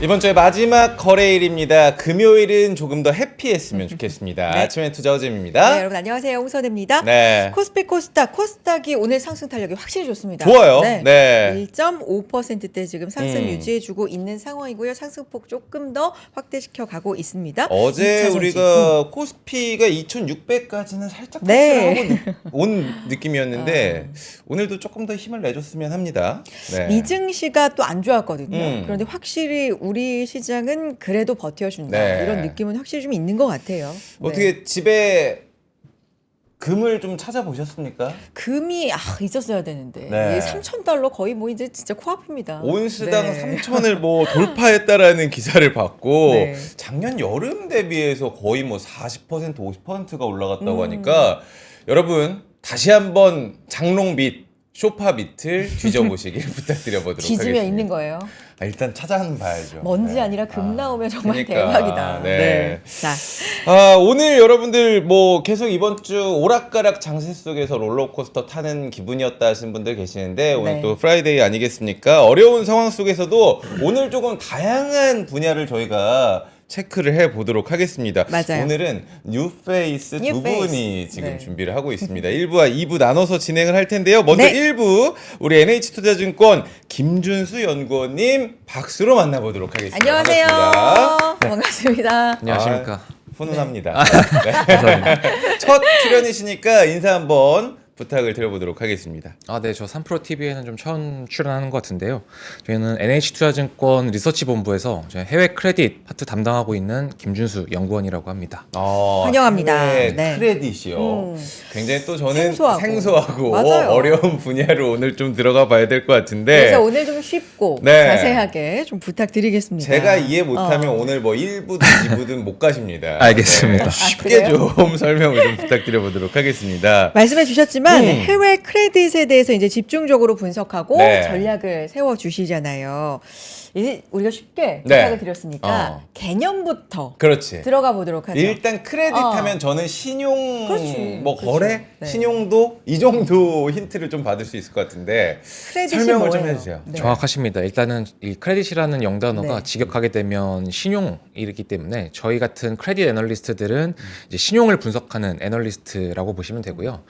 이번 주의 마지막 거래일입니다. 금요일은 조금 더 해피했으면 좋겠습니다. 네. 아침에 투자 어잼입니다. 네, 여러분 안녕하세요. 홍선혜입니다. 네. 코스피 코스닥이 오늘 상승 탄력이 확실히 좋습니다. 좋아요. 네. 네. 1.5%대 지금 상승 유지해주고 있는 상황이고요. 상승폭 조금 더 확대시켜 가고 있습니다. 어제 2차 전지. 우리가 코스피가 2,600까지는 살짝 네. 터치를 하고 온 느낌이었는데 오늘도 조금 더 힘을 내줬으면 합니다. 네. 미증시가 또 안 좋았거든요. 음. 그런데 확실히 우리 시장은 그래도 버텨준다. 네. 이런 느낌은 확실히 좀 있는 것 같아요. 네. 어떻게 집에 금을 좀 찾아보셨습니까? 금이 있었어야 되는데 네. 3,000달러 거의 뭐 이제 진짜 코앞입니다. 온스당 네. 3,000을 뭐 돌파했다라는 기사를 봤고 네. 작년 여름 대비해서 거의 뭐 40% 50%가 올라갔다고 하니까 여러분 다시 한번 장롱빛 쇼파빛을 뒤져보시길 부탁드려보도록 하겠습니다. 뒤지면 있는 거예요. 일단 찾아는 봐야죠. 먼지 네. 아니라 금 나오면 정말 그러니까, 대박이다. 네. 자, 오늘 여러분들 뭐 계속 이번 주 오락가락 장세 속에서 롤러코스터 타는 기분이었다 하시는 분들 계시는데 오늘 네. 또 프라이데이 아니겠습니까? 어려운 상황 속에서도 오늘 조금 다양한 분야를 저희가 체크를 해보도록 하겠습니다. 맞아요. 오늘은 뉴페이스 두 뉴페이스. 분이 지금 네. 준비를 하고 있습니다. 1부와 2부 나눠서 진행을 할 텐데요. 먼저 네. 1부 우리 NH투자증권 김준수 연구원님 박수로 만나보도록 하겠습니다. 안녕하세요. 반갑습니다. 반갑습니다. 안녕하십니까. 훈훈합니다. 네. 첫 출연이시니까 인사 한번 부탁을 드려보도록 하겠습니다. 네, 저 3프로TV에는 좀 처음 출연하는 것 같은데요. 저희는 NH투자증권 리서치본부에서 저희 해외 크레딧 파트 담당하고 있는 김준수 연구원이라고 합니다. 환영합니다. 해외 네. 크레딧이요. 굉장히 또 저는 생소하고. 맞아요. 어려운 분야로 오늘 좀 들어가 봐야 될 것 같은데 그래서 오늘 좀 쉽고 네. 자세하게 좀 부탁드리겠습니다. 제가 이해 못하면 오늘 뭐 1부든 2부든 못 가십니다. 알겠습니다. 네, 쉽게 그래요? 좀 설명을 좀 부탁드려보도록 하겠습니다. 말씀해 주셨지만 해외 크레딧에 대해서 이제 집중적으로 분석하고 네. 전략을 세워 주시잖아요. 이제 우리가 쉽게 네. 부탁을 드렸으니까 개념부터 그렇지. 들어가 보도록 하죠. 일단 크레딧 하면 저는 신용 그렇지, 뭐 그렇죠. 거래, 네. 신용도 이 정도 힌트를 좀 받을 수 있을 것 같은데 크레딧이 설명을 좀 뭐예요? 해주세요. 네. 정확하십니다. 일단은 이 크레딧이라는 영단어가 네. 직역하게 되면 신용이기 때문에 저희 같은 크레딧 애널리스트들은 이제 신용을 분석하는 애널리스트라고 보시면 되고요.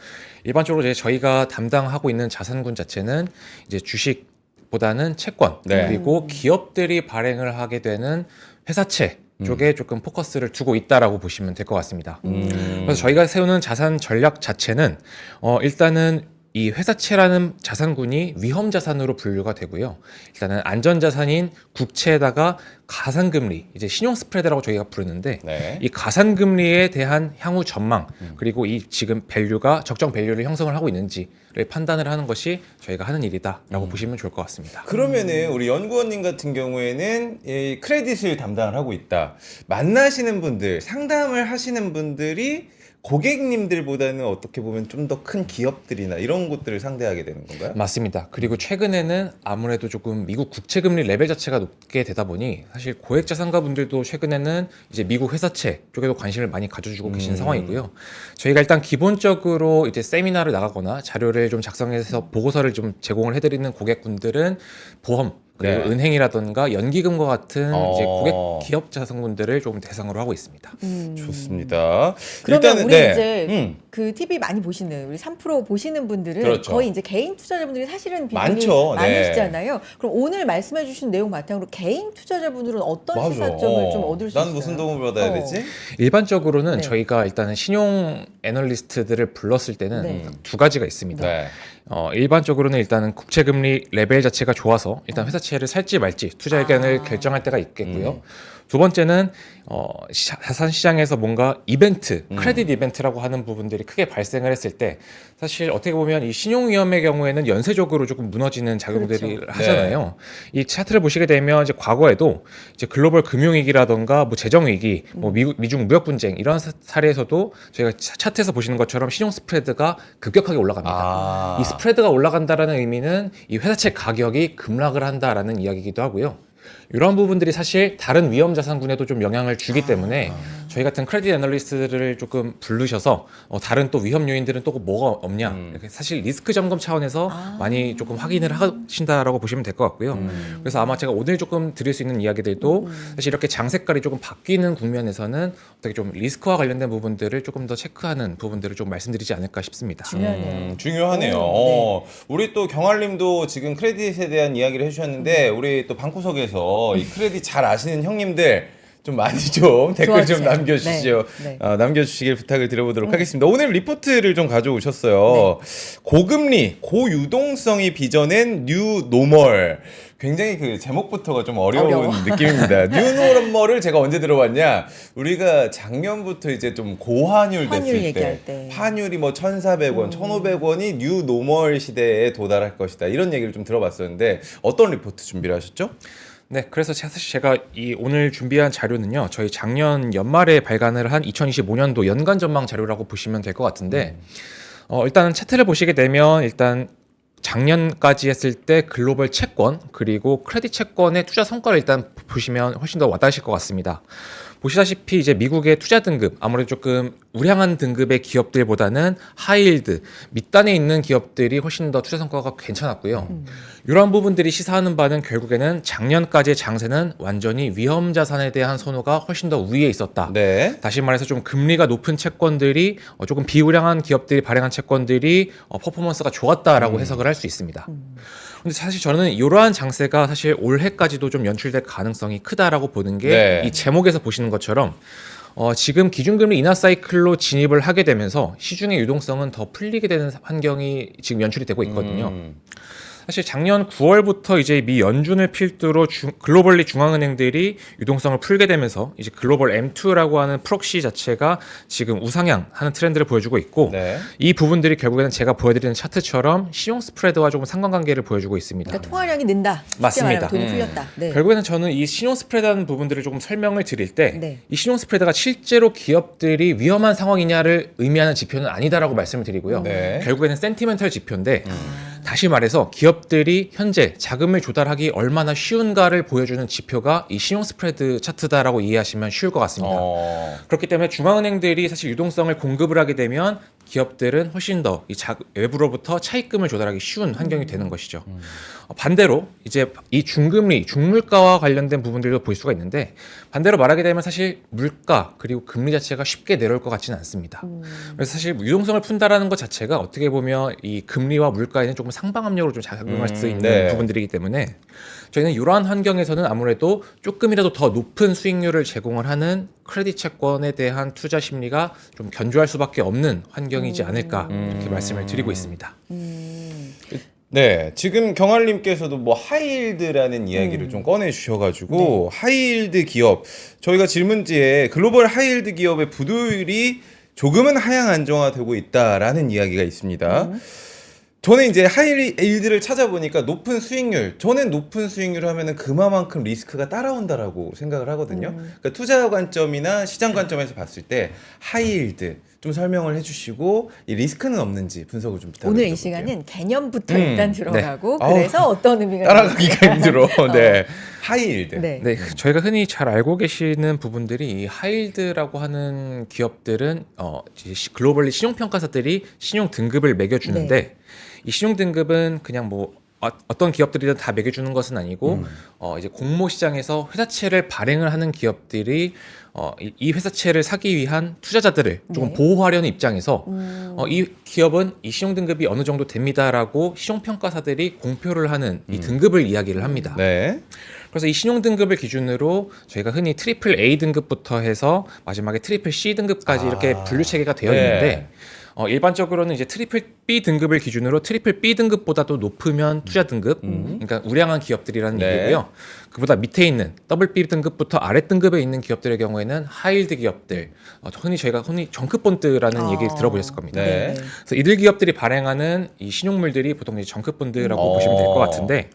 일반적으로 이제 저희가 담당하고 있는 자산군 자체는 이제 주식보다는 채권 네. 그리고 기업들이 발행을 하게 되는 회사채 쪽에 조금 포커스를 두고 있다라고 보시면 될 것 같습니다. 그래서 저희가 세우는 자산 전략 자체는 일단은 이 회사채라는 자산군이 위험 자산으로 분류가 되고요. 일단은 안전 자산인 국채에다가 가산금리, 이제 신용 스프레드라고 저희가 부르는데 네. 이 가산금리에 대한 향후 전망 그리고 이 지금 밸류가 적정 밸류를 형성을 하고 있는지를 판단을 하는 것이 저희가 하는 일이다라고 보시면 좋을 것 같습니다. 그러면은 우리 연구원님 같은 경우에는 이 크레딧을 담당을 하고 있다. 만나시는 분들, 상담을 하시는 분들이 고객님들보다는 어떻게 보면 좀 더 큰 기업들이나 이런 곳들을 상대하게 되는 건가요? 맞습니다. 그리고 최근에는 아무래도 조금 미국 국채금리 레벨 자체가 높게 되다 보니 사실 고액자산가 분들도 최근에는 이제 미국 회사채 쪽에도 관심을 많이 가져주고 계신 상황이고요. 저희가 일단 기본적으로 이제 세미나를 나가거나 자료를 좀 작성해서 보고서를 좀 제공을 해드리는 고객분들은 보험 그리고 네. 은행이라던가 연기금과 같은 이제 어. 고객 기업 자산군들을 조금 대상으로 하고 있습니다. 좋습니다. 그러면 일단은 우리 네. 이제 그 TV 많이 보시는 우리 3프로 보시는 분들은 그렇죠. 거의 이제 개인 투자자분들이 사실은 비중이 많죠. 네. 많으시잖아요. 그럼 오늘 말씀해 주신 내용 바탕으로 개인 투자자분들은 어떤 맞아. 시사점을 좀 얻을 수 난 있어요? 무슨 도움을 받아야 되지? 일반적으로는 네. 저희가 일단은 신용 애널리스트들을 불렀을 때는 네. 두 가지가 있습니다. 네. 일반적으로는 일단은 국채금리 레벨 자체가 좋아서 일단 회사채를 살지 말지 투자 의견을 결정할 때가 있겠고요. 두 번째는 자산 시장에서 뭔가 이벤트, 크레딧 이벤트라고 하는 부분들이 크게 발생을 했을 때 사실 어떻게 보면 이 신용 위험의 경우에는 연쇄적으로 조금 무너지는 작용들이 그렇죠. 하잖아요. 이 차트를 보시게 되면 이제 과거에도 이제 글로벌 금융위기라던가 뭐 재정위기, 뭐 미중 무역 분쟁 이런 사례에서도 저희가 차트에서 보시는 것처럼 신용 스프레드가 급격하게 올라갑니다. 이 스프레드가 올라간다라는 의미는 이 회사채 가격이 급락을 한다라는 이야기이기도 하고요. 이런 부분들이 사실 다른 위험 자산군에도 좀 영향을 주기 때문에 저희 같은 크레딧 애널리스트를 조금 부르셔서 다른 또 위험 요인들은 또 뭐가 없냐 이렇게 사실 리스크 점검 차원에서 많이 조금 확인을 하신다라고 보시면 될 것 같고요. 그래서 아마 제가 오늘 조금 드릴 수 있는 이야기들도 사실 이렇게 장 색깔이 조금 바뀌는 국면에서는 어떻게 좀 리스크와 관련된 부분들을 조금 더 체크하는 부분들을 좀 말씀드리지 않을까 싶습니다. 중요하네요. 중요하네요. 네. 우리 또 경알님도 지금 크레딧에 대한 이야기를 해주셨는데 우리 또 방구석에서 이 크레딧 잘 아시는 형님들 좀 많이 좀 댓글 좀 도와주세요. 남겨주시죠. 네. 남겨주시길 부탁을 드려보도록 하겠습니다. 오늘 리포트를 좀 가져오셨어요. 고금리, 고유동성이 빚어낸 뉴 노멀. 굉장히 그 제목부터가 좀 어려운 어려워. 느낌입니다. 뉴 노멀을 제가 언제 들어봤냐? 우리가 작년부터 이제 좀 고환율 환율 됐을 얘기할 때 때. 환율이 뭐 1,400원, 1,500원이 뉴 노멀 시대에 도달할 것이다. 이런 얘기를 좀 들어봤었는데 어떤 리포트 준비를 하셨죠? 네, 그래서 사실 제가 이 오늘 준비한 자료는요, 저희 작년 연말에 발간을 한 2025년도 연간 전망 자료라고 보시면 될 것 같은데, 일단 차트를 보시게 되면 일단 작년까지 했을 때 글로벌 채권 그리고 크레딧 채권의 투자 성과를 일단 보시면 훨씬 더 와닿으실 것 같습니다. 보시다시피 이제 미국의 투자 등급 아무래도 조금 우량한 등급의 기업들보다는 하이힐드 밑단에 있는 기업들이 훨씬 더 투자 성과가 괜찮았고요. 이러한 부분들이 시사하는 바는 결국에는 작년까지의 장세는 완전히 위험 자산에 대한 선호가 훨씬 더 우위에 있었다. 네. 다시 말해서 좀 금리가 높은 채권들이 조금 비우량한 기업들이 발행한 채권들이 퍼포먼스가 좋았다라고 해석을 할 수 있습니다. 근데 사실 저는 이러한 장세가 사실 올해까지도 좀 연출될 가능성이 크다라고 보는 게 이 네. 제목에서 보시는 것처럼 지금 기준금리 인하 사이클로 진입을 하게 되면서 시중의 유동성은 더 풀리게 되는 환경이 지금 연출이 되고 있거든요. 사실 작년 9월부터 이제 미 연준을 필두로 글로벌리 중앙은행들이 유동성을 풀게 되면서 이제 글로벌 M2라고 하는 프록시 자체가 지금 우상향하는 트렌드를 보여주고 있고 네. 이 부분들이 결국에는 제가 보여드리는 차트처럼 신용 스프레드와 조금 상관관계를 보여주고 있습니다. 그러니까 통화량이 는다. 쉽게 맞습니다. 말하면 돈이 풀렸다. 네. 결국에는 저는 이 신용 스프레드라는 부분들을 조금 설명을 드릴 때 네. 이 신용 스프레드가 실제로 기업들이 위험한 상황이냐를 의미하는 지표는 아니다라고 말씀을 드리고요. 네. 결국에는 센티멘털 지표인데 다시 말해서 기업들이 현재 자금을 조달하기 얼마나 쉬운가를 보여주는 지표가 이 신용 스프레드 차트다라고 이해하시면 쉬울 것 같습니다. 그렇기 때문에 중앙은행들이 사실 유동성을 공급을 하게 되면 기업들은 훨씬 더 이 외부로부터 차입금을 조달하기 쉬운 환경이 되는 것이죠. 반대로 이제 이 중금리, 중물가와 관련된 부분들도 볼 수가 있는데 반대로 말하게 되면 사실 물가 그리고 금리 자체가 쉽게 내려올 것 같지는 않습니다. 그래서 사실 유동성을 푼다라는 것 자체가 어떻게 보면 이 금리와 물가에는 조금 상방압력으로 좀 작용할 수 있는 네. 부분들이기 때문에 저희는 이러한 환경에서는 아무래도 조금이라도 더 높은 수익률을 제공을 하는 크레딧 채권에 대한 투자 심리가 좀 견조할 수밖에 없는 환경이지 않을까 이렇게 말씀을 드리고 있습니다. 네, 지금 경알님께서도 뭐 하이힐드라는 이야기를 좀 꺼내 주셔가지고 하이힐드 기업 저희가 질문지에 글로벌 하이힐드 기업의 부도율이 조금은 하향 안정화되고 있다라는 이야기가 있습니다. 저는 이제 하이힐드를 찾아보니까 높은 수익률, 저는 높은 수익률 하면은 그만큼 리스크가 따라온다라고 생각을 하거든요. 그러니까 투자 관점이나 시장 관점에서 봤을 때 하이힐드 좀 설명을 해주시고 이 리스크는 없는지 분석을 좀 부탁드릴게요. 오늘 이 시간은 개념부터 일단 들어가고 네. 그래서 어떤 의미가 따라가기가 힘들어. 네, 하이힐드. 네. 네, 저희가 흔히 잘 알고 계시는 부분들이 이 하이힐드라고 하는 기업들은 이제 글로벌리 신용평가사들이 신용 등급을 매겨주는데 이 신용 등급은 그냥 뭐 어떤 기업들이든 다 매겨주는 것은 아니고 이제 공모 시장에서 회사채를 발행을 하는 기업들이 이 회사채를 사기 위한 투자자들을 조금 보호하려는 입장에서 이 기업은 이 신용 등급이 어느 정도 됩니다라고 신용평가사들이 공표를 하는 이 등급을 이야기를 합니다. 네. 그래서 이 신용 등급을 기준으로 저희가 흔히 트리플 A 등급부터 해서 마지막에 트리플 C 등급까지 이렇게 분류 체계가 되어 있는데 일반적으로는 이제 트리플 B 등급을 기준으로 트리플 B 등급보다도 높으면 투자 등급, 그러니까 우량한 기업들이라는 네. 얘기고요. 그보다 밑에 있는 더블 B 등급부터 아래 등급에 있는 기업들의 경우에는 하이힐드 기업들, 저희가 흔히 정크본드라는 얘기를 들어보셨을 겁니다. 네. 그래서 이들 기업들이 발행하는 이 신용물들이 보통 이제 정크본드라고 보시면 될 것 같은데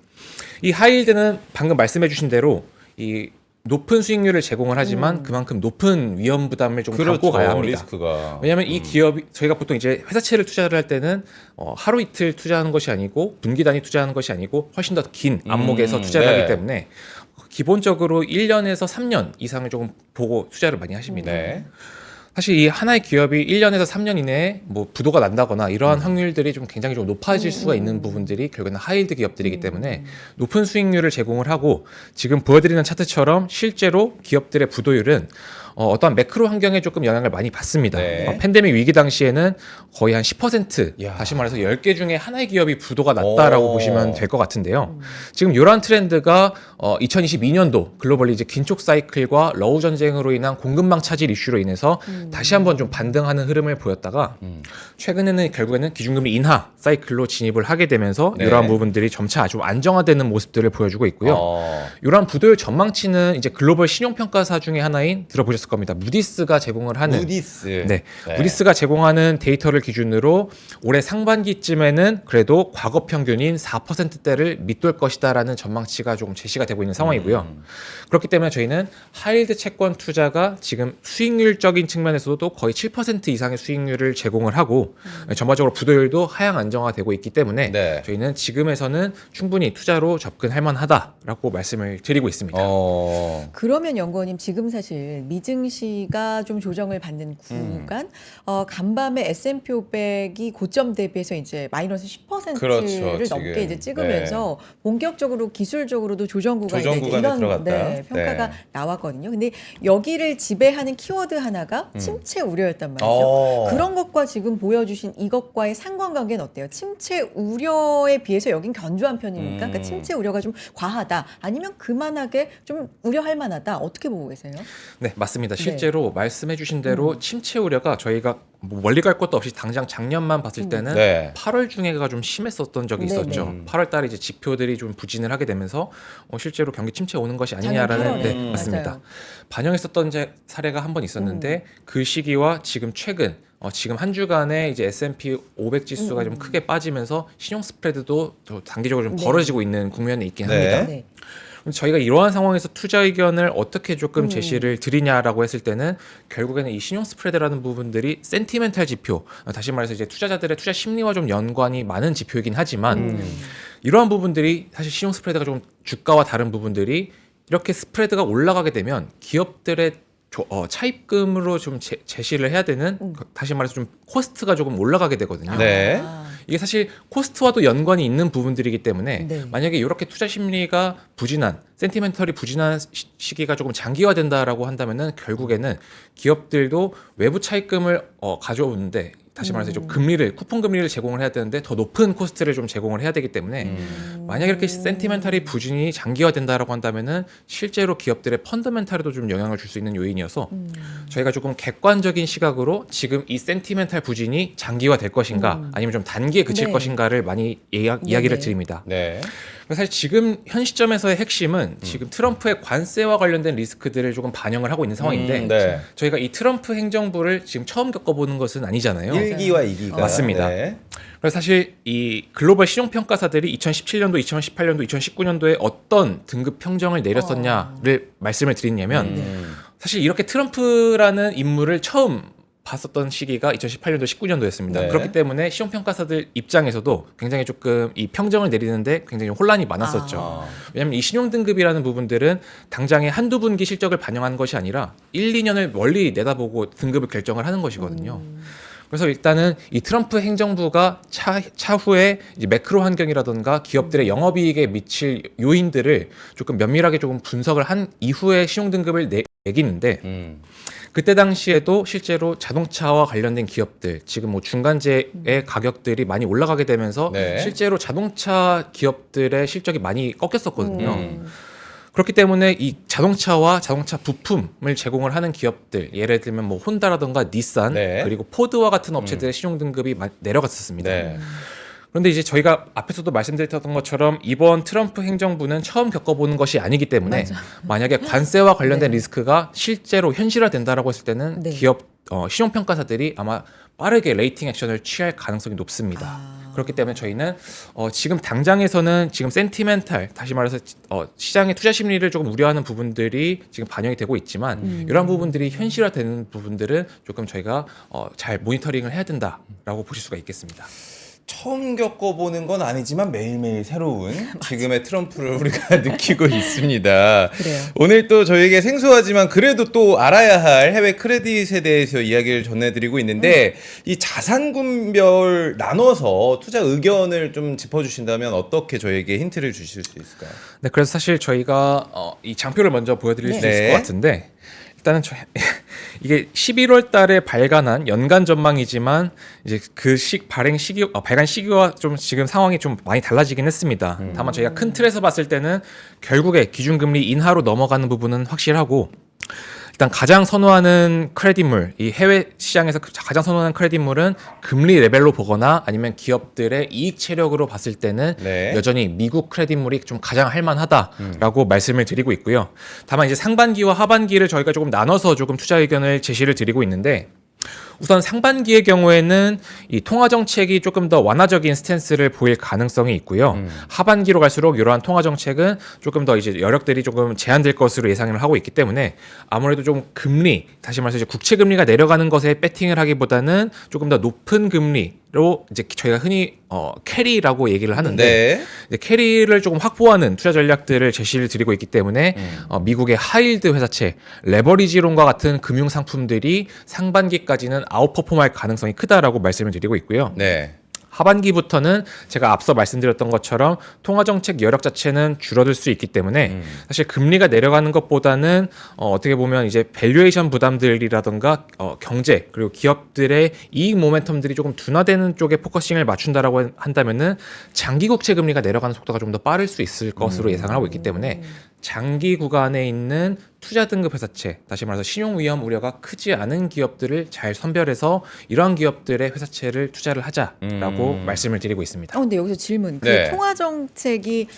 이 하이힐드는 방금 말씀해주신 대로 이 높은 수익률을 제공을 하지만 그만큼 높은 위험 부담을 좀 갖고 가야 합니다. 리스크가. 왜냐하면 이 기업이 저희가 보통 이제 회사채를 투자를 할 때는 하루 이틀 투자하는 것이 아니고 분기 단위 투자하는 것이 아니고 훨씬 더 긴 안목에서 투자를 네. 하기 때문에 기본적으로 1년에서 3년 이상을 조금 보고 투자를 많이 하십니다. 네. 사실 이 하나의 기업이 1년에서 3년 이내에 뭐 부도가 난다거나 이러한 확률들이 좀 굉장히 좀 높아질 수가 있는 부분들이 결국에는 하이힐드 기업들이기 때문에 높은 수익률을 제공을 하고 지금 보여드리는 차트처럼 실제로 기업들의 부도율은 어떠한 매크로 환경에 조금 영향을 많이 받습니다. 네. 팬데믹 위기 당시에는 거의 한 10% 야. 다시 말해서 10개 중에 하나의 기업이 부도가 났다라고 오. 보시면 될 것 같은데요. 지금 이러한 트렌드가 2022년도 글로벌리 이제 긴축 사이클과 러우 전쟁으로 인한 공급망 차질 이슈로 인해서 다시 한번 좀 반등하는 흐름을 보였다가 최근에는 결국에는 기준금리 인하 사이클로 진입을 하게 되면서 네. 이러한 부분들이 점차 아주 안정화되는 모습들을 보여주고 있고요. 어. 이러한 부도율 전망치는 이제 글로벌 신용평가사 중에 하나인 들어보셨을 겁니다. 무디스가 제공을 하는 무디스. 네. 무디스가 제공하는 데이터를 기준으로 올해 상반기쯤에는 그래도 과거 평균인 4%대를 밑돌 것이다라는 전망치가 조금 제시가 되고 있는 상황이고요. 그렇기 때문에 저희는 하이힐드 채권 투자가 지금 수익률적인 측면에서도 거의 7% 이상의 수익률을 제공을 하고 전반적으로 부도율도 하향 안정화되고 있기 때문에 네. 저희는 지금에서는 충분히 투자로 접근할 만하다라고 말씀을 드리고 있습니다. 그러면 연구원님 지금 사실 미증시가 좀 조정을 받는 구간 간밤에 S&P 500이 고점 대비해서 이제 마이너스 10%를 그렇죠, 넘게 지금. 이제 찍으면서 본격적으로 기술적으로도 조정 구간이 조정 이제 구간에 이런 들어갔다. 평가가 네. 나왔거든요. 근데 여기를 지배하는 키워드 하나가 침체 우려였단 말이죠. 어. 그런 것과 지금 보여주신 이것과의 상관관계는 어때요? 침체 우려에 비해서 여긴 견조한 편입니까? 그러니까 침체 우려가 좀 과하다 아니면 그만하게 좀 우려할 만하다 어떻게 보고 계세요? 네, 맞습니다. 실제로 말씀해주신 대로 침체 우려가 저희가 뭐 멀리 갈 것도 없이 당장 작년만 봤을 때는 네. 8월 중에가 좀 심했었던 적이 네네. 있었죠. 8월 달에 이제 지표들이 좀 부진을 하게 되면서 실제로 경기 침체 오는 것이 아니냐라는 작년 8월에. 네, 맞습니다. 맞아요. 반영했었던 사례가 한 번 있었는데 그 시기와 지금 최근 지금 한 주간에 이제 S&P 500 지수가 좀 크게 빠지면서 신용 스프레드도 더 단기적으로 좀 네. 벌어지고 있는 국면에 있긴 네. 합니다. 네. 저희가 이러한 상황에서 투자 의견을 어떻게 조금 제시를 드리냐라고 했을 때는 결국에는 이 신용 스프레드라는 부분들이 센티멘탈 지표, 다시 말해서 이제 투자자들의 투자 심리와 좀 연관이 많은 지표이긴 하지만 이러한 부분들이 사실 신용 스프레드가 좀 주가와 다른 부분들이 이렇게 스프레드가 올라가게 되면 기업들의 차입금으로 좀 제시를 해야 되는 다시 말해서 좀 코스트가 조금 올라가게 되거든요. 네. 이게 사실 코스트와도 연관이 있는 부분들이기 때문에 네. 만약에 이렇게 투자 심리가 부진한 센티멘털이 부진한 시기가 조금 장기화된다라고 한다면은 결국에는 기업들도 외부 차입금을 가져오는데 다시 말해서 좀 금리를 쿠폰 금리를 제공을 해야 되는데 더 높은 코스트를 좀 제공을 해야 되기 때문에 만약에 이렇게 센티멘털이 부진이 장기화된다라고 한다면은 실제로 기업들의 펀더멘탈에도 좀 영향을 줄 수 있는 요인이어서 저희가 조금 객관적인 시각으로 지금 이 센티멘탈 부진이 장기화될 것인가 아니면 좀 단기에 그칠 네. 것인가를 많이 이야기를 드립니다. 네. 사실 지금 현 시점에서의 핵심은 지금 트럼프의 관세와 관련된 리스크들을 조금 반영을 하고 있는 상황인데 네. 저희가 이 트럼프 행정부를 지금 처음 겪어보는 것은 아니잖아요. 1기와 2기가 맞습니다. 네. 그래서 사실 이 글로벌 신용평가사들이 2017년도, 2018년도, 2019년도에 어떤 등급 평정을 내렸었냐를 말씀을 드리냐면 사실 이렇게 트럼프라는 인물을 처음 봤었던 시기가 2018년도, 19년도였습니다. 네. 그렇기 때문에 신용평가사들 입장에서도 굉장히 조금 이 평정을 내리는데 굉장히 혼란이 많았었죠. 왜냐하면 이 신용등급이라는 부분들은 당장에 한두 분기 실적을 반영한 것이 아니라 1, 2년을 멀리 내다보고 등급을 결정을 하는 것이거든요. 그래서 일단은 이 트럼프 행정부가 차후에 이제 매크로 환경이라든가 기업들의 영업이익에 미칠 요인들을 조금 면밀하게 조금 분석을 한 이후에 신용등급을 매기는데 그때 당시에도 실제로 자동차와 관련된 기업들 지금 뭐 중간재의 가격들이 많이 올라가게 되면서 네. 실제로 자동차 기업들의 실적이 많이 꺾였었거든요. 그렇기 때문에 이 자동차와 자동차 부품을 제공을 하는 기업들 예를 들면 뭐 혼다라든가 닛산 네. 그리고 포드와 같은 업체들의 신용등급이 내려갔었습니다. 네. 그런데 이제 저희가 앞에서도 말씀드렸던 것처럼 이번 트럼프 행정부는 처음 겪어보는 것이 아니기 때문에 만약에 관세와 관련된 네. 리스크가 실제로 현실화된다라고 했을 때는 네. 기업 신용평가사들이 아마 빠르게 레이팅 액션을 취할 가능성이 높습니다. 그렇기 때문에 저희는 지금 당장에서는 지금 센티멘탈 다시 말해서 시장의 투자 심리를 조금 우려하는 부분들이 지금 반영이 되고 있지만 이런 부분들이 현실화되는 부분들은 조금 저희가 잘 모니터링을 해야 된다라고 보실 수가 있겠습니다. 처음 겪어보는 건 아니지만 매일매일 새로운 지금의 트럼프를 우리가 느끼고 있습니다. 그래요. 오늘 또 저에게 생소하지만 그래도 또 알아야 할 해외 크레딧에 대해서 이야기를 전해드리고 있는데 이 자산군별 나눠서 투자 의견을 좀 짚어주신다면 어떻게 저에게 힌트를 주실 수 있을까요? 네, 그래서 사실 저희가 이 장표를 먼저 보여드릴 수 네. 있을 것 같은데 일단은 이게 11월 달에 발간한 연간 전망이지만 이제 그 발간 시기와 좀 지금 상황이 좀 많이 달라지긴 했습니다. 다만 저희가 큰 틀에서 봤을 때는 결국에 기준금리 인하로 넘어가는 부분은 확실하고 일단 가장 선호하는 크레딧물, 이 해외 시장에서 가장 선호하는 크레딧물은 금리 레벨로 보거나 아니면 기업들의 이익 체력으로 봤을 때는 네. 여전히 미국 크레딧물이 좀 가장 할만하다라고 말씀을 드리고 있고요. 다만 이제 상반기와 하반기를 저희가 조금 나눠서 조금 투자 의견을 제시를 드리고 있는데 우선 상반기의 경우에는 이 통화 정책이 조금 더 완화적인 스탠스를 보일 가능성이 있고요. 하반기로 갈수록 이러한 통화 정책은 조금 더 이제 여력들이 조금 제한될 것으로 예상을 하고 있기 때문에 아무래도 좀 금리, 다시 말해서 이제 국채 금리가 내려가는 것에 배팅을 하기보다는 조금 더 높은 금리로 이제 저희가 흔히 캐리라고 얘기를 하는데 네. 이제 캐리를 조금 확보하는 투자 전략들을 제시를 드리고 있기 때문에 미국의 하이힐드 회사채, 레버리지론과 같은 금융 상품들이 상반기까지는 아웃퍼폼할 가능성이 크다라고 말씀을 드리고 있고요. 네. 하반기부터는 제가 앞서 말씀드렸던 것처럼 통화정책 여력 자체는 줄어들 수 있기 때문에 사실 금리가 내려가는 것보다는 어떻게 보면 이제 밸류에이션 부담들이라던가 경제 그리고 기업들의 이익 모멘텀들이 조금 둔화되는 쪽에 포커싱을 맞춘다라고 한다면은 장기 국채 금리가 내려가는 속도가 좀 더 빠를 수 있을 것으로 예상을 하고 있기 때문에 장기 구간에 있는 투자 등급 회사채, 다시 말해서 신용 위험 우려가 크지 않은 기업들을 잘 선별해서 이러한 기업들의 회사채를 투자를 하자라고 말씀을 드리고 있습니다. 근데 여기서 질문. 그 네. 통화 정책이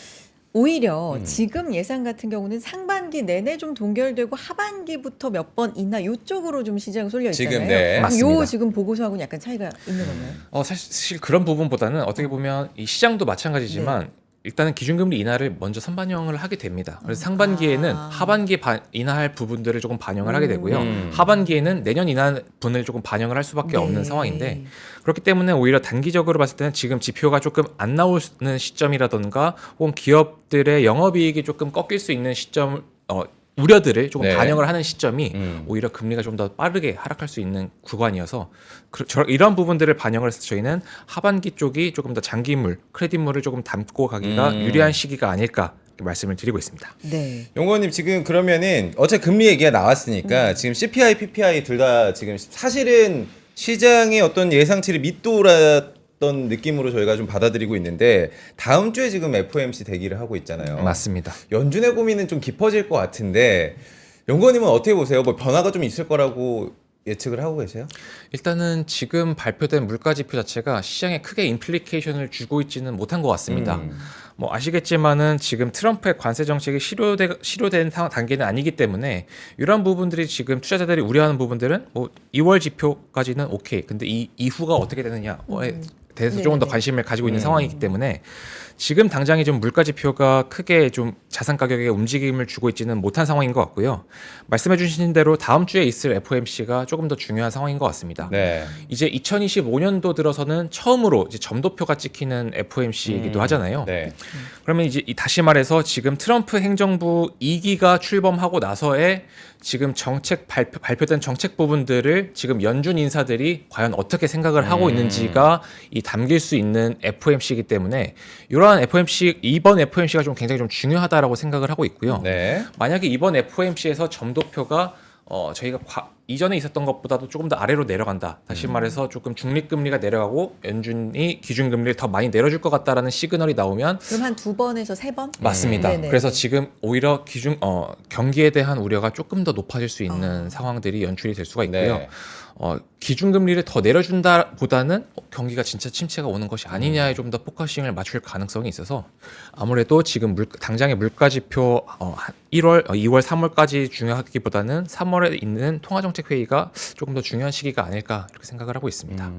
오히려 지금 예상 같은 경우는 상반기 내내 좀 동결되고 하반기부터 몇 번 인하 이쪽으로 좀 시장이 쏠려 있잖아요. 지금, 네. 그럼 맞습니다. 요 지금 보고서하고는 약간 차이가 있는 건가요? 사실 그런 부분보다는 어떻게 보면 이 시장도 마찬가지지만 일단은 기준금리 인하를 먼저 선반영을 하게 됩니다. 그래서 상반기에는 하반기에 인하할 부분들을 조금 반영을 하게 되고요. 하반기에는 내년 인하 분을 조금 반영을 할 수밖에 없는 상황인데 그렇기 때문에 오히려 단기적으로 봤을 때는 지금 지표가 조금 안 나오는 시점이라던가 혹은 기업들의 영업이익이 조금 꺾일 수 있는 시점 우려들을 조금 네. 반영을 하는 시점이 오히려 금리가 좀 더 빠르게 하락할 수 있는 구간이어서 이런 부분들을 반영을 해서 저희는 하반기 쪽이 조금 더 장기물, 크레딧물을 조금 담고 가기가 유리한 시기가 아닐까 이렇게 말씀을 드리고 있습니다. 네. 용건님 지금 그러면은 어제 금리 얘기가 나왔으니까 지금 CPI, PPI 둘 다 지금 사실은 시장의 어떤 예상치를 밑돌았던 느낌으로 저희가 좀 받아들이고 있는데 다음 주에 지금 FOMC 대기를 하고 있잖아요. 맞습니다. 연준의 고민은 좀 깊어질 것 같은데 용건님은 어떻게 보세요? 뭐 변화가 좀 있을 거라고 예측을 하고 계세요? 일단은 지금 발표된 물가 지표 자체가 시장에 크게 임플리케이션을 주고 있지는 못한 것 같습니다. 뭐 아시겠지만은 지금 트럼프의 관세 정책이 실효된 단계는 아니기 때문에 이런 부분들이 지금 투자자들이 우려하는 부분들은 뭐 2월 지표까지는 오케이. 근데 이 이후가 어떻게 되느냐에 대해서 조금 더 관심을 가지고 있는 상황이기 때문에 지금 당장에 좀 물가 지표가 크게 좀 자산 가격에 움직임을 주고 있지는 못한 상황인 것 같고요. 말씀해 주신 대로 다음 주에 있을 FOMC가 조금 더 중요한 상황인 것 같습니다. 네. 이제 2025년도 들어서는 처음으로 이제 점도표가 찍히는 FOMC이기도 하잖아요. 네. 그러면 이제 다시 말해서 지금 트럼프 행정부 2기가 출범하고 나서의 지금 발표된 정책 부분들을 지금 연준 인사들이 과연 어떻게 생각을 하고 있는지가 이 담길 수 있는 FOMC이기 때문에 이러한 이번 FOMC가 좀 굉장히 좀 중요하다라고 생각을 하고 있고요. 네. 만약에 이번 FOMC에서 점도표가 저희가 이전에 있었던 것보다도 조금 더 아래로 내려간다. 다시 말해서 조금 중립금리가 내려가고 연준이 기준금리를 더 많이 내려줄 것 같다라는 시그널이 나오면 그럼 한 2번에서 3번? 맞습니다. 네네. 그래서 지금 오히려 경기에 대한 우려가 조금 더 높아질 수 있는 상황들이 연출이 될 수가 있고요. 네. 기준금리를 더 내려준다 보다는 경기가 진짜 침체가 오는 것이 아니냐에 좀 더 포커싱을 맞출 가능성이 있어서 아무래도 지금 당장의 물가 지표 2월, 3월까지 중요하기보다는 3월에 있는 통화정책회의가 조금 더 중요한 시기가 아닐까 이렇게 생각을 하고 있습니다.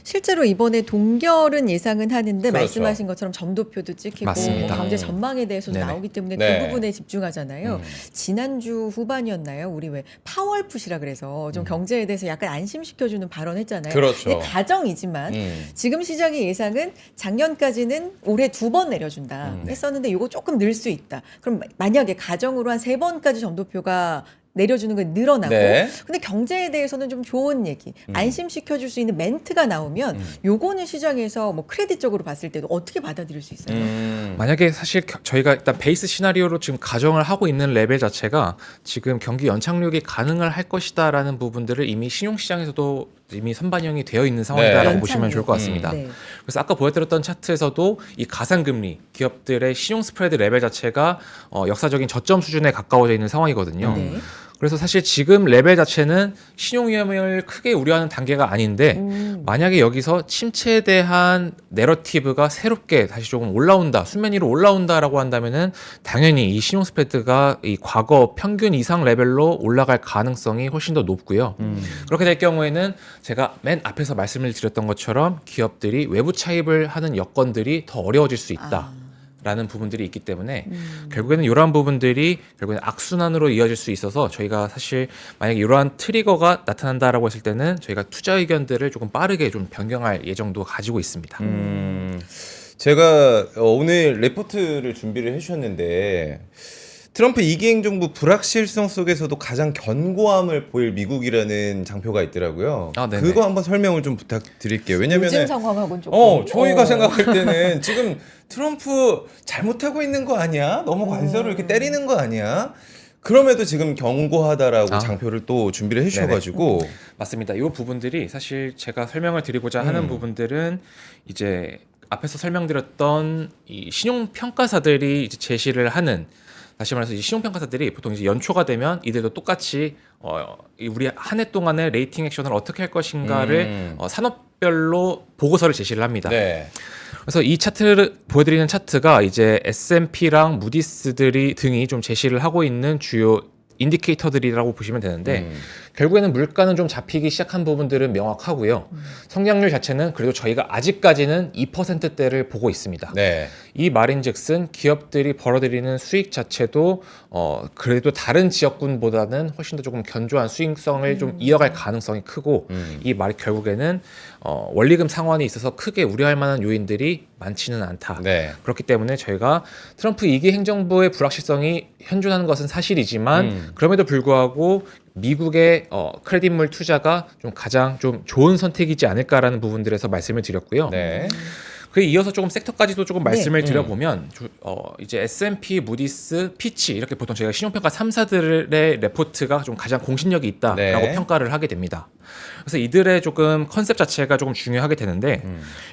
실제로 이번에 동결은 예상은 하는데 그렇죠. 말씀하신 것처럼 점도표도 찍히고 맞습니다. 경제 전망에 대해서도 네네. 나오기 때문에 네. 그 부분에 집중하잖아요. 음. 지난주 후반이었나요? 우리 왜 파월풋이라 그래서 좀 경제에 대해서 약간 안심시켜주는 발언했잖아요. 그렇죠. 근데 가정이지만 지금 시장의 예상은 작년까지는 올해 2번 내려준다 했었는데 이거 조금 늘 수 있다. 그럼 만약에 가정으로 한 3번까지 점도표가 내려주는 게 늘어나고 네. 근데 경제에 대해서는 좀 좋은 얘기 안심시켜줄 수 있는 멘트가 나오면 요거는 시장에서 뭐 크레딧적으로 봤을 때도 어떻게 받아들일 수 있어요? 만약에 사실 저희가 일단 베이스 시나리오로 지금 가정을 하고 있는 레벨 자체가 지금 경기 연착륙이 가능을 할 것이다라는 부분들을 이미 신용시장에서도 이미 선반영이 되어 있는 상황이다라고 네. 보시면 좋을 것 같습니다. 네. 그래서 아까 보여드렸던 차트에서도 이 가상금리 기업들의 신용 스프레드 레벨 자체가 역사적인 저점 수준에 가까워져 있는 상황이거든요. 네. 그래서 사실 지금 레벨 자체는 신용 위험을 크게 우려하는 단계가 아닌데 만약에 여기서 침체에 대한 내러티브가 새롭게 다시 조금 올라온다, 수면 위로 올라온다라고 한다면은 당연히 이 신용 스프레드가 이 과거 평균 이상 레벨로 올라갈 가능성이 훨씬 더 높고요. 그렇게 될 경우에는 제가 맨 앞에서 말씀을 드렸던 것처럼 기업들이 외부 차입을 하는 여건들이 더 어려워질 수 있다. 라는 부분들이 있기 때문에 결국에는 이러한 부분들이 결국에는 악순환으로 이어질 수 있어서 저희가 사실 만약에 이러한 트리거가 나타난다라고 했을 때는 저희가 투자 의견들을 조금 빠르게 좀 변경할 예정도 가지고 있습니다. 제가 오늘 레포트를 준비를 해주셨는데 트럼프 2기 행정부 불확실성 속에서도 가장 견고함을 보일 미국이라는 장표가 있더라고요. 아, 네네. 그거 한번 설명을 좀 부탁드릴게요. 요즘 왜냐면은 상황하고는 조금 저희가 생각할 때는 지금 트럼프 잘못하고 있는 거 아니야? 너무 관세로 이렇게 때리는 거 아니야? 그럼에도 지금 견고하다라고 장표를 또 준비를 해주셔가지고 맞습니다. 이 부분들이 사실 제가 설명을 드리고자 하는 부분들은 이제 앞에서 설명드렸던 이 신용평가사들이 이제 제시를 하는 다시 말해서 이 신용평가사들이 보통 이제 연초가 되면 이들도 똑같이 우리 한 해 동안의 레이팅 액션을 어떻게 할 것인가를 산업별로 보고서를 제시를 합니다. 네. 그래서 이 차트를 보여드리는 차트가 이제 S&P랑 무디스들이 등이 좀 제시를 하고 있는 주요 인디케이터들이라고 보시면 되는데 결국에는 물가는 좀 잡히기 시작한 부분들은 명확하고요. 성장률 자체는 그래도 저희가 아직까지는 2%대를 보고 있습니다. 네. 이 말인즉슨 기업들이 벌어들이는 수익 자체도 그래도 다른 지역군보다는 훨씬 더 조금 견조한 수익성을 좀 이어갈 가능성이 크고 이 말이 결국에는 원리금 상환에 있어서 크게 우려할 만한 요인들이 많지는 않다. 네. 그렇기 때문에 저희가 트럼프 2기 행정부의 불확실성이 현존하는 것은 사실이지만 그럼에도 불구하고 미국의 크레딧물 투자가 좀 가장 좀 좋은 선택이지 않을까라는 부분들에서 말씀을 드렸고요. 네. 그에 이어서 조금 섹터까지도 조금 말씀을 네. 드려보면 이제 S&P, 무디스, 피치 이렇게 보통 저희가 신용평가 3사들의 레포트가 좀 가장 공신력이 있다라고 네. 평가를 하게 됩니다. 그래서 이들의 조금 컨셉 자체가 조금 중요하게 되는데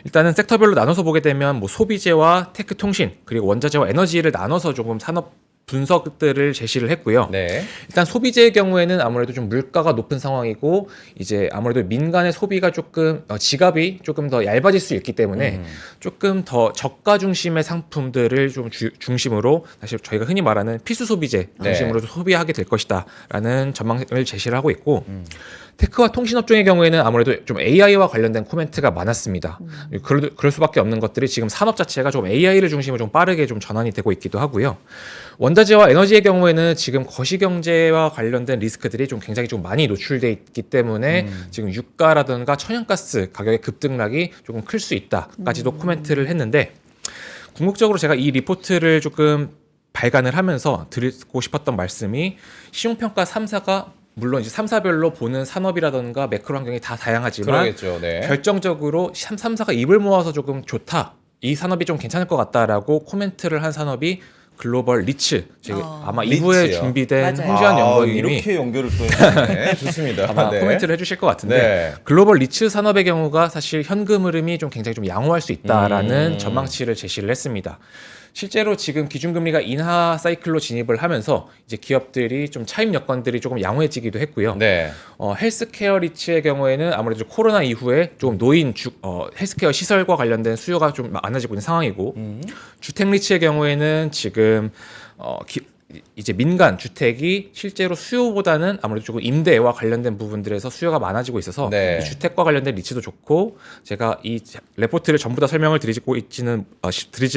일단은 섹터별로 나눠서 보게 되면 뭐 소비재와 테크 통신 그리고 원자재와 에너지를 나눠서 조금 산업 분석들을 제시를 했고요. 네. 일단 소비재의 경우에는 아무래도 좀 물가가 높은 상황이고 이제 아무래도 민간의 소비가 조금 지갑이 조금 더 얇아질 수 있기 때문에 조금 더 저가 중심의 상품들을 좀 중심으로 사실 저희가 흔히 말하는 필수 소비재 중심으로 소비하게 될 것이다라는 전망을 제시를 하고 있고 테크와 통신업종의 경우에는 아무래도 좀 AI와 관련된 코멘트가 많았습니다. 그럴 수밖에 없는 것들이 지금 산업 자체가 좀 AI를 중심으로 좀 빠르게 좀 전환이 되고 있기도 하고요. 원자재와 에너지의 경우에는 지금 거시경제와 관련된 리스크들이 좀 굉장히 좀 많이 노출돼 있기 때문에 지금 유가라든가 천연가스 가격의 급등락이 조금 클 수 있다까지도 코멘트를 했는데 궁극적으로 제가 이 리포트를 조금 발간을 하면서 드리고 싶었던 말씀이 신용평가 3사가 물론 이제 3사별로 보는 산업이라든가 매크로 환경이 다 다양하지만 그러겠죠. 네. 결정적으로 3사가 입을 모아서 조금 좋다. 이 산업이 좀 괜찮을 것 같다라고 코멘트를 한 산업이 글로벌 리츠. 아마 이후에 리츠요. 준비된 맞아요. 홍지한 연구원님이 이렇게 연결을 또 해주네. 좋습니다. 아마 네. 코멘트를 해주실 것 같은데 네. 글로벌 리츠 산업의 경우가 사실 현금 흐름이 좀 굉장히 좀 양호할 수 있다라는 전망치를 제시를 했습니다. 실제로 지금 기준금리가 인하 사이클로 진입을 하면서 이제 기업들이 좀 차입 여건들이 조금 양호해지기도 했고요. 네. 헬스케어 리츠의 경우에는 아무래도 코로나 이후에 좀 헬스케어 시설과 관련된 수요가 좀 많아지고 있는 상황이고 주택 리츠의 경우에는 지금 이제 민간 주택이 실제로 수요보다는 아무래도 조금 임대와 관련된 부분들에서 수요가 많아지고 있어서 네. 이 주택과 관련된 리츠도 좋고 제가 이 레포트를 전부 다 설명을 드리지는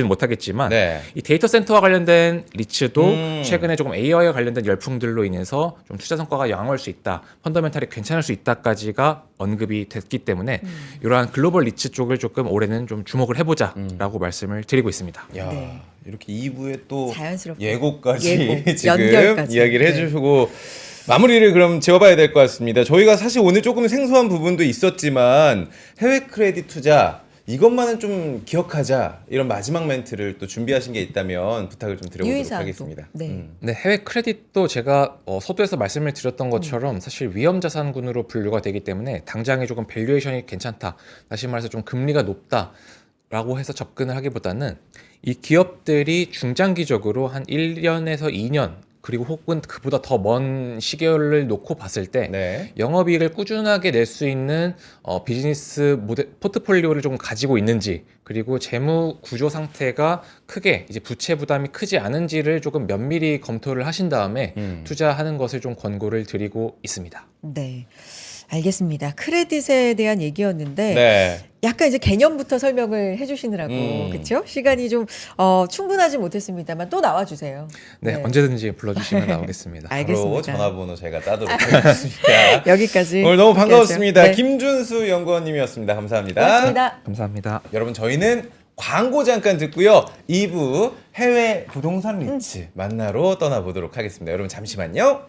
못하겠지만 네. 이 데이터 센터와 관련된 리츠도 음. 최근에 조금 AI와 관련된 열풍들로 인해서 좀 투자 성과가 양호할 수 있다, 펀더멘탈이 괜찮을 수 있다까지가 언급이 됐기 때문에 이러한 글로벌 리츠 쪽을 조금 올해는 좀 주목을 해보자라고 말씀을 드리고 있습니다. 야, 네. 이렇게 2부에 또 자연스럽게. 예고까지 예고, 지금 연결까지. 이야기를 네. 해주시고 마무리를 그럼 지어봐야 될 것 같습니다. 저희가 사실 오늘 조금 생소한 부분도 있었지만 해외 크레딧 투자 이것만은 좀 기억하자 이런 마지막 멘트를 또 준비하신 게 있다면 부탁을 좀 드려보도록 유의사항도. 하겠습니다. 네. 네, 해외 크레딧도 제가 서두에서 말씀을 드렸던 것처럼 사실 위험 자산군으로 분류가 되기 때문에 당장에 조금 밸류에이션이 괜찮다, 다시 말해서 좀 금리가 높다라고 해서 접근을 하기보다는 이 기업들이 중장기적으로 한 1년에서 2년 그리고 혹은 그보다 더 먼 시계를 놓고 봤을 때 네. 영업이익을 꾸준하게 낼 수 있는 비즈니스 모델 포트폴리오를 좀 가지고 있는지, 그리고 재무 구조 상태가 크게 이제 부채 부담이 크지 않은지를 조금 면밀히 검토를 하신 다음에 투자하는 것을 좀 권고를 드리고 있습니다. 네. 알겠습니다. 크레딧에 대한 얘기였는데 네. 약간 이제 개념부터 설명을 해주시느라고 그렇죠? 시간이 좀 충분하지 못했습니다만 또 나와주세요. 네, 언제든지 불러주시면 나오겠습니다. 바로 알겠습니다. 전화번호 저희가 따도록 하겠습니다. 여기까지 오늘 너무 함께 반가웠습니다. 하죠. 네. 김준수 연구원님이었습니다. 감사합니다. 고맙습니다. 감사합니다. 여러분 저희는 광고 잠깐 듣고요. 2부 해외 부동산 리츠 만나러 떠나보도록 하겠습니다. 여러분 잠시만요.